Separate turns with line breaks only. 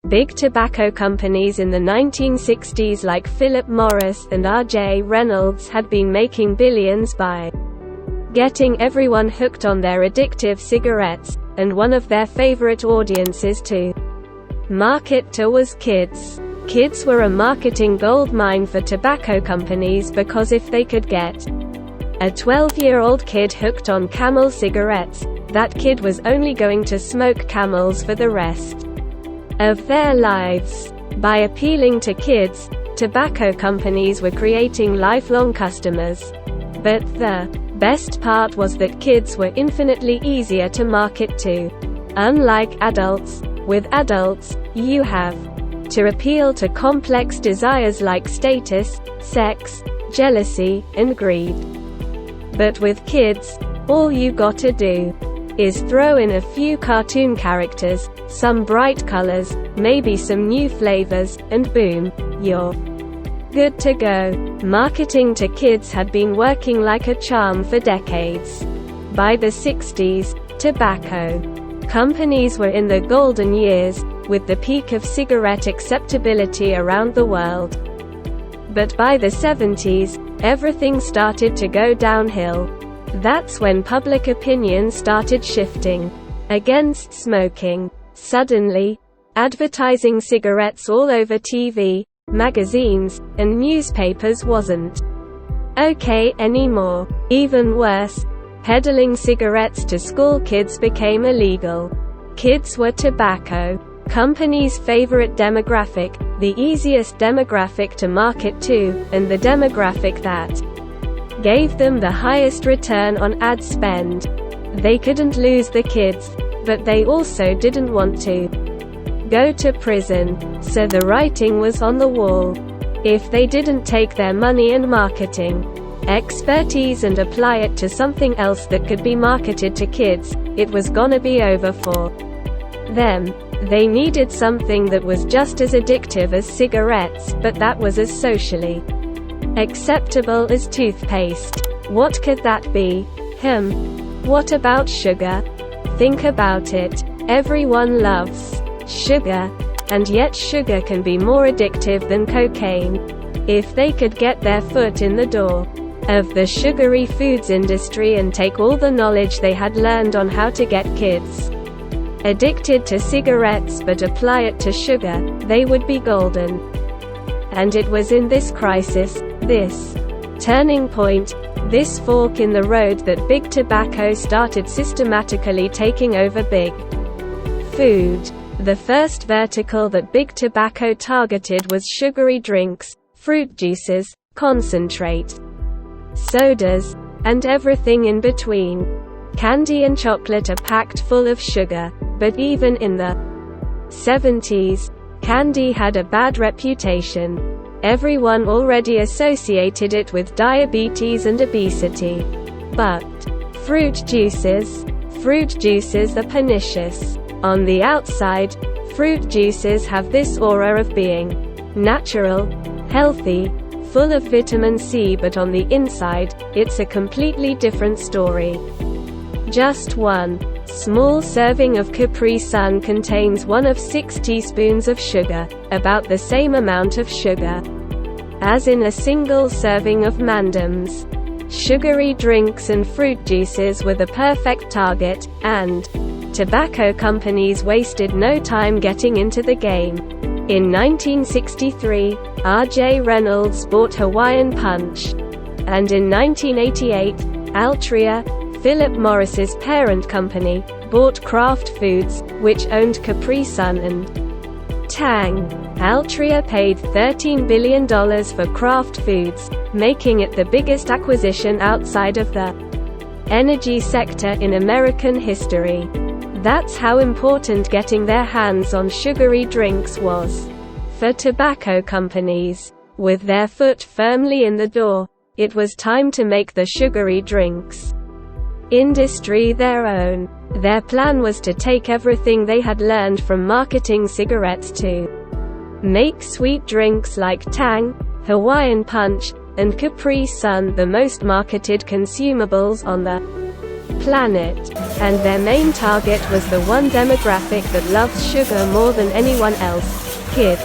Big tobacco companies in the 1960s like Philip Morris and R.J. Reynolds had been making billions by getting everyone hooked on their addictive cigarettes, and one of their favorite audiences to market to was kids. Kids were a marketing goldmine for tobacco companies because if they could get a 12-year-old kid hooked on Camel cigarettes, that kid was only going to smoke Camels for the rest of their lives. By appealing to kids, tobacco companies were creating lifelong customers. But the best part was that kids were infinitely easier to market to. Unlike adults, with adults, you have to appeal to complex desires like status, sex, jealousy, and greed. But with kids, all you gotta do is throw in a few cartoon characters, some bright colors, maybe some new flavors, and boom, you're good to go. Marketing to kids had been working like a charm for decades. By the 60s, tobacco companies were in the golden years, with the peak of cigarette acceptability around the world. But by the 70s, everything started to go downhill. That's when public opinion started shifting against smoking. Suddenly, advertising cigarettes all over TV, magazines, and newspapers wasn't okay anymore. Even worse, peddling cigarettes to school kids became illegal. Kids were tobacco companies' favorite demographic, the easiest demographic to market to, and the demographic that gave them the highest return on ad spend. They couldn't lose the kids, but they also didn't want to go to prison, so the writing was on the wall. If they didn't take their money and marketing expertise and apply it to something else that could be marketed to kids, it was gonna be over for them. They needed something that was just as addictive as cigarettes, but that was as socially acceptable as toothpaste. What could that be? What about sugar? Think about it. Everyone loves sugar, and yet sugar can be more addictive than cocaine. If they could get their foot in the door of the sugary foods industry and take all the knowledge they had learned on how to get kids addicted to cigarettes but apply it to sugar, they would be golden. And it was in this crisis, this turning point, this fork in the road that big tobacco started systematically taking over big food. The first vertical that big tobacco targeted was sugary drinks, fruit juices, concentrate, sodas, and everything in between. Candy and chocolate are packed full of sugar, but even in the 70s, candy had a bad reputation. Everyone already associated it with diabetes and obesity. But fruit juices are pernicious. On the outside, fruit juices have this aura of being natural, healthy, full of vitamin C, but on the inside, it's a completely different story. Just one small serving of Capri Sun contains 1 of 6 teaspoons of sugar, about the same amount of sugar as in a single serving of Mandams. Sugary drinks and fruit juices were the perfect target, and tobacco companies wasted no time getting into the game. In 1963, R.J. Reynolds bought Hawaiian Punch. And in 1988, Altria, Philip Morris's parent company, bought Kraft Foods, which owned Capri Sun and Tang. Altria paid $13 billion for Kraft Foods, making it the biggest acquisition outside of the energy sector in American history. That's how important getting their hands on sugary drinks was. For tobacco companies, with their foot firmly in the door, it was time to make the sugary drinks industry their own. Their plan was to take everything they had learned from marketing cigarettes to make sweet drinks like Tang, Hawaiian Punch, and Capri Sun the most marketed consumables on the planet. And their main target was the one demographic that loves sugar more than anyone else: kids.